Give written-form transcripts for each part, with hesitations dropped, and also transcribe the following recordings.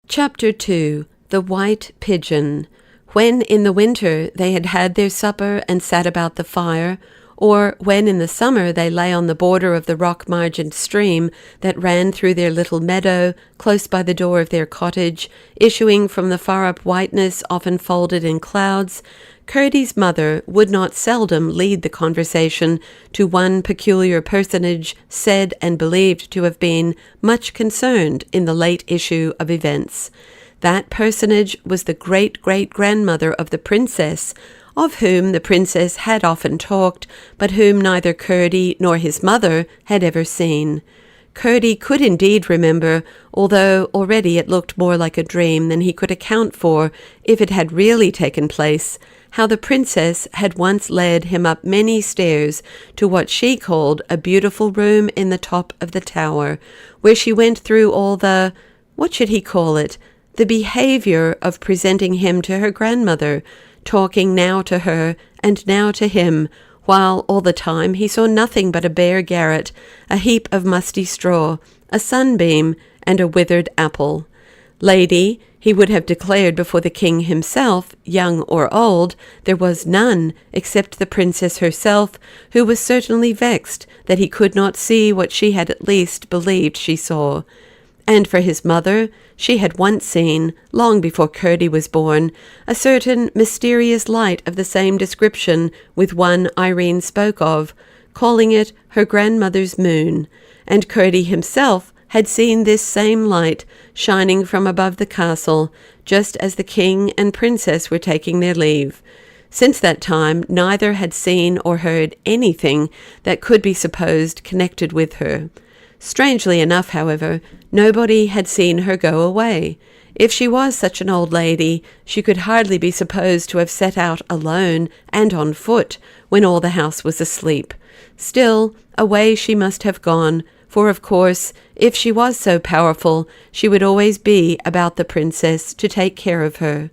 Chapter 2. The White Pigeon. When in the winter they had had their supper and sat about the fire, or when in the summer they lay on the border of the rock-margined stream that ran through their little meadow close by the door of their cottage, issuing from the far-up whiteness often folded in clouds, Curdie's mother would not seldom lead the conversation to one peculiar personage said and believed to have been much concerned in the late issue of events. That personage was the great-great-grandmother of the princess, of whom the princess had often talked, but whom neither Curdie nor his mother had ever seen. Curdie could indeed remember, although already it looked more like a dream than he could account for if it had really taken place, how the princess had once led him up many stairs to what she called a beautiful room in the top of the tower, where she went through all the, what should he call it, the behaviour of presenting him to her grandmother, talking now to her and now to him, while all the time he saw nothing but a bare garret, a heap of musty straw, a sunbeam, and a withered apple. Lady, he would have declared before the king himself, young or old, there was none, except the princess herself, who was certainly vexed that he could not see what she had at least believed she saw. And for his mother, she had once seen, long before Curdie was born, a certain mysterious light of the same description with one Irene spoke of, calling it her grandmother's moon, and Curdie himself had seen this same light shining from above the castle, just as the king and princess were taking their leave. Since that time neither had seen or heard anything that could be supposed connected with her. Strangely enough, however, nobody had seen her go away. If she was such an old lady, she could hardly be supposed to have set out alone and on foot when all the house was asleep. Still, away she must have gone, for of course, if she was so powerful, she would always be about the princess to take care of her.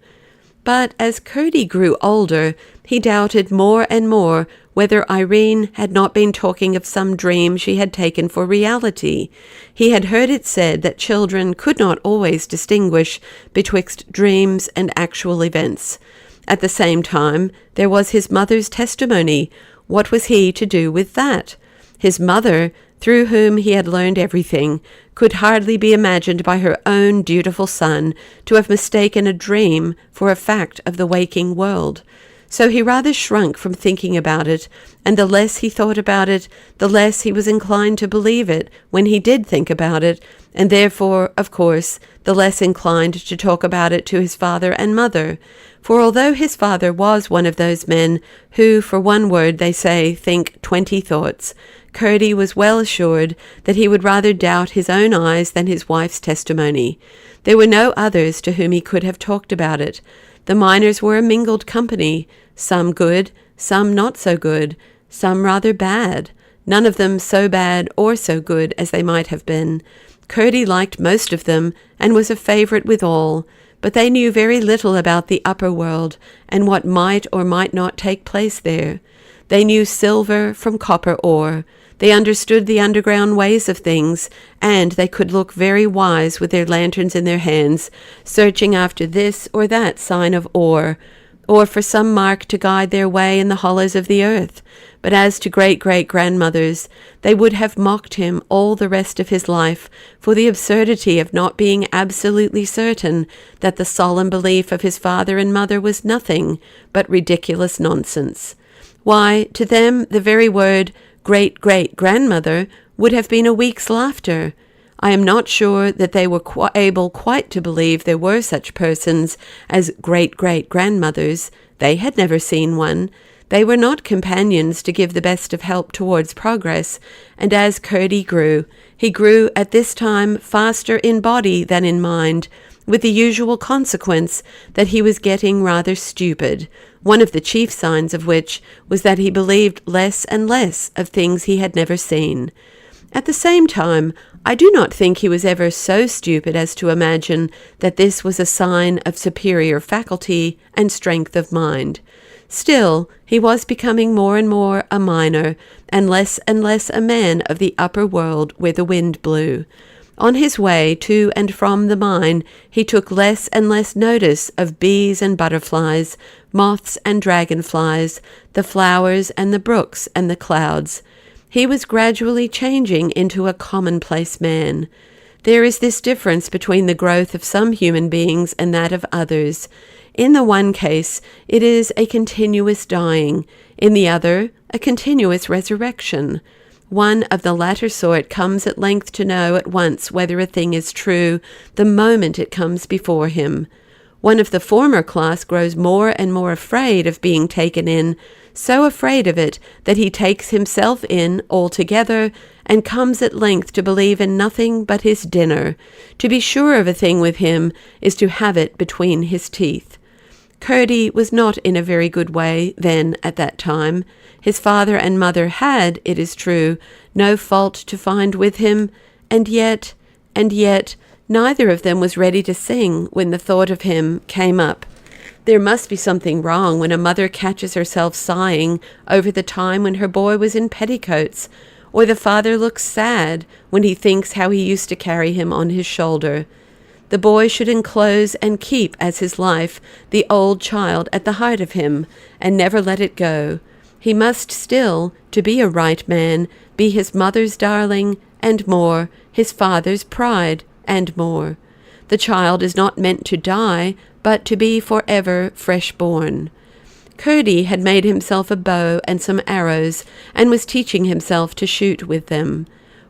But as Curdie grew older, he doubted more and more whether Irene had not been talking of some dream she had taken for reality. He had heard it said that children could not always distinguish betwixt dreams and actual events. At the same time, there was his mother's testimony. What was he to do with that? His mother, through whom he had learned everything, could hardly be imagined by her own dutiful son to have mistaken a dream for a fact of the waking world. So he rather shrunk from thinking about it, and the less he thought about it, the less he was inclined to believe it when he did think about it, and therefore, of course, the less inclined to talk about it to his father and mother. For although his father was one of those men who, for one word, they say, think 20 thoughts, Curdie was well assured that he would rather doubt his own eyes than his wife's testimony. There were no others to whom he could have talked about it. The miners were a mingled company, some good, some not so good, some rather bad, none of them so bad or so good as they might have been. Curdie liked most of them, and was a favourite with all, but they knew very little about the upper world, and what might or might not take place there. They knew silver from copper ore. They understood the underground ways of things, and they could look very wise with their lanterns in their hands, searching after this or that sign of ore, or for some mark to guide their way in the hollows of the earth. But as to great-great-grandmothers, they would have mocked him all the rest of his life for the absurdity of not being absolutely certain that the solemn belief of his father and mother was nothing but ridiculous nonsense. Why, to them the very word great-great-grandmother would have been a week's laughter. I am not sure that they were able quite to believe there were such persons as great-great-grandmothers. They had never seen one. They were not companions to give the best of help towards progress, and as Curdie grew, he grew at this time faster in body than in mind, with the usual consequence that he was getting rather stupid, one of the chief signs of which was that he believed less and less of things he had never seen. At the same time, I do not think he was ever so stupid as to imagine that this was a sign of superior faculty and strength of mind. Still, he was becoming more and more a miner, and less a man of the upper world where the wind blew. On his way to and from the mine, he took less and less notice of bees and butterflies, moths and dragonflies, the flowers and the brooks and the clouds. He was gradually changing into a commonplace man. There is this difference between the growth of some human beings and that of others. In the one case, it is a continuous dying. In the other, a continuous resurrection. One of the latter sort comes at length to know at once whether a thing is true the moment it comes before him. One of the former class grows more and more afraid of being taken in, so afraid of it that he takes himself in altogether and comes at length to believe in nothing but his dinner. To be sure of a thing with him is to have it between his teeth. Curdie was not in a very good way then at that time. His father and mother had, it is true, no fault to find with him, and yet, neither of them was ready to sing when the thought of him came up. There must be something wrong when a mother catches herself sighing over the time when her boy was in petticoats, or the father looks sad when he thinks how he used to carry him on his shoulder. The boy should enclose and keep as his life the old child at the heart of him, and never let it go. He must still, to be a right man, be his mother's darling, and more, his father's pride, and more. The child is not meant to die, but to be forever fresh-born. Curdie had made himself a bow and some arrows, and was teaching himself to shoot with them.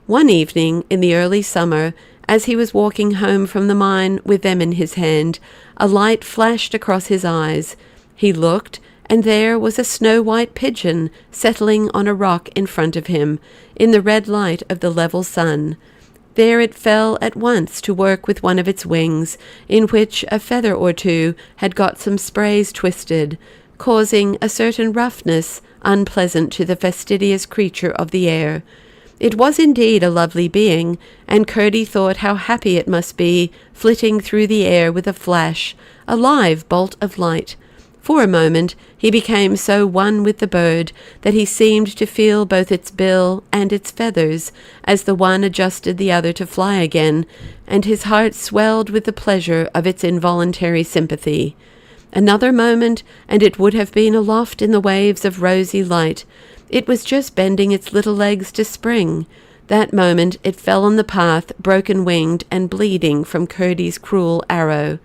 One evening in the early summer, as he was walking home from the mine with them in his hand, a light flashed across his eyes. He looked, and there was a snow-white pigeon settling on a rock in front of him, in the red light of the level sun. There it fell at once to work with one of its wings, in which a feather or two had got some sprays twisted, causing a certain roughness unpleasant to the fastidious creature of the air. It was indeed a lovely being, and Curdie thought how happy it must be, flitting through the air with a flash, a live bolt of light. For a moment he became so one with the bird that he seemed to feel both its bill and its feathers, as the one adjusted the other to fly again, and his heart swelled with the pleasure of its involuntary sympathy. Another moment, and it would have been aloft in the waves of rosy light. It was just bending its little legs to spring. That moment it fell on the path, broken-winged and bleeding from Curdie's cruel arrow.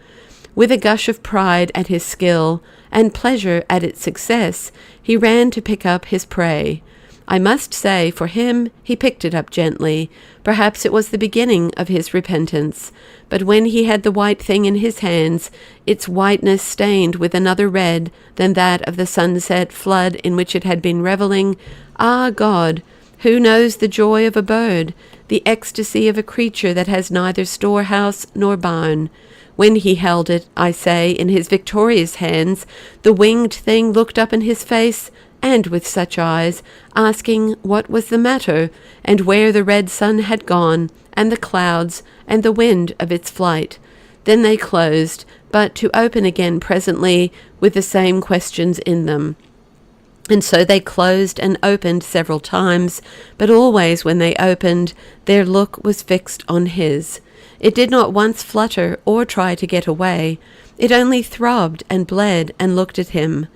With a gush of pride at his skill, and pleasure at its success, he ran to pick up his prey. I must say, for him, he picked it up gently. Perhaps it was the beginning of his repentance. But when he had the white thing in his hands, its whiteness stained with another red than that of the sunset flood in which it had been revelling, ah, God, who knows the joy of a bird, the ecstasy of a creature that has neither storehouse nor barn? When he held it, I say, in his victorious hands, the winged thing looked up in his face, and with such eyes, asking what was the matter, and where the red sun had gone, and the clouds, and the wind of its flight. Then they closed, but to open again presently with the same questions in them. And so they closed and opened several times, but always when they opened, their look was fixed on his. It did not once flutter or try to get away. It only throbbed and bled and looked at him.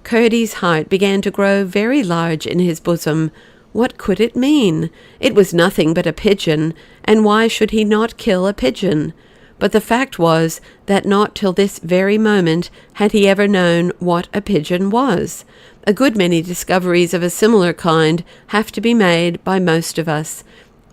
Curdie's heart began to grow very large in his bosom. What could it mean? It was nothing but a pigeon, and why should he not kill a pigeon? But the fact was that not till this very moment had he ever known what a pigeon was. A good many discoveries of a similar kind have to be made by most of us.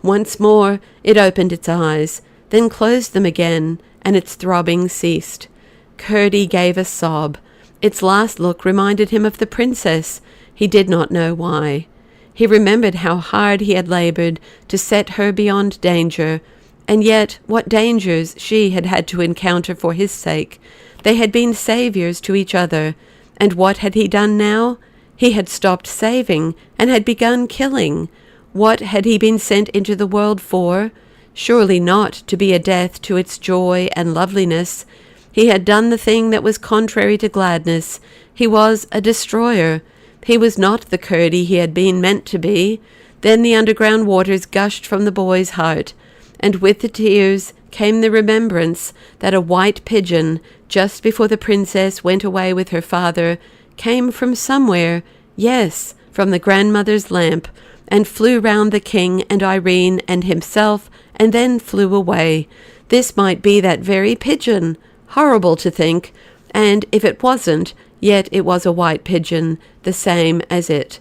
Once more it opened its eyes, then closed them again, and its throbbing ceased. Curdie gave a sob. Its last look reminded him of the princess. He did not know why. He remembered how hard he had laboured to set her beyond danger, and yet what dangers she had had to encounter for his sake. They had been saviours to each other, and what had he done now? He had stopped saving, and had begun killing. What had he been sent into the world for? Surely not to be a death to its joy and loveliness. He had done the thing that was contrary to gladness. He was a destroyer. He was not the Curdie he had been meant to be. Then the underground waters gushed from the boy's heart, and with the tears came the remembrance that a white pigeon, just before the princess went away with her father, came from somewhere, yes, from the grandmother's lamp, and flew round the king and Irene and himself, and then flew away. This might be that very pigeon. Horrible to think, and if it wasn't, yet it was a white pigeon, the same as it.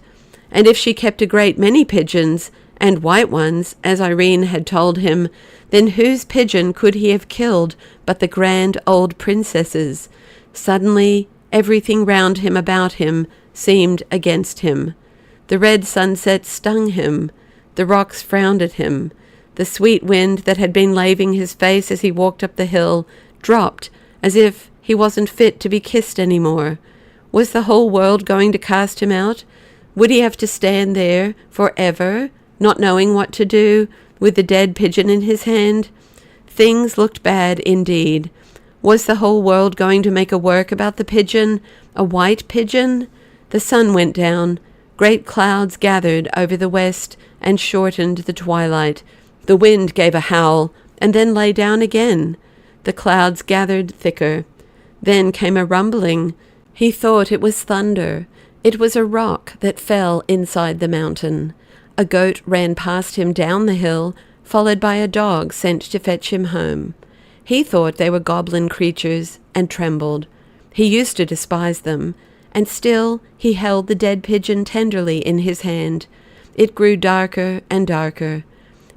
And if she kept a great many pigeons, and white ones, as Irene had told him, then whose pigeon could he have killed but the grand old princess's? Suddenly everything round him about him seemed against him. The red sunset stung him. The rocks frowned at him. The sweet wind that had been laving his face as he walked up the hill dropped, as if he wasn't fit to be kissed any more. Was the whole world going to cast him out? Would he have to stand there forever, not knowing what to do, with the dead pigeon in his hand? Things looked bad indeed. Was the whole world going to make a work about the pigeon, a white pigeon? The sun went down. Great clouds gathered over the west and shortened the twilight. The wind gave a howl, and then lay down again. The clouds gathered thicker. Then came a rumbling. He thought it was thunder. It was a rock that fell inside the mountain. A goat ran past him down the hill, followed by a dog sent to fetch him home. He thought they were goblin creatures, and trembled. He used to despise them, and still he held the dead pigeon tenderly in his hand. It grew darker and darker.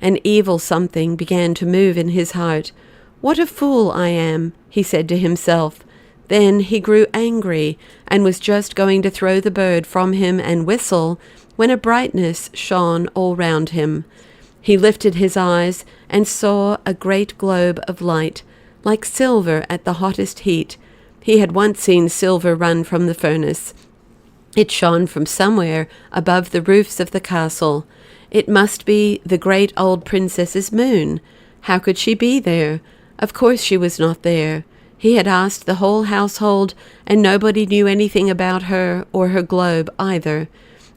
An evil something began to move in his heart. "What a fool I am," he said to himself. Then he grew angry, and was just going to throw the bird from him and whistle, when a brightness shone all round him. He lifted his eyes and saw a great globe of light, like silver at the hottest heat. He had once seen silver run from the furnace. It shone from somewhere above the roofs of the castle. It must be the great old princess's moon. How could she be there? Of course she was not there. He had asked the whole household, and nobody knew anything about her or her globe either.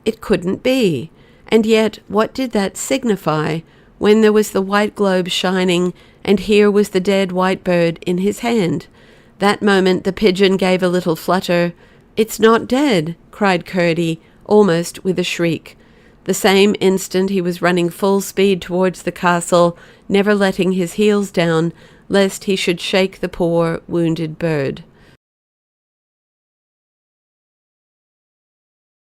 It couldn't be. And yet, what did that signify, when there was the white globe shining, and here was the dead white bird in his hand? That moment the pigeon gave a little flutter. "It's not dead," cried Curdie, almost with a shriek. The same instant he was running full speed towards the castle, never letting his heels down, lest he should shake the poor wounded bird.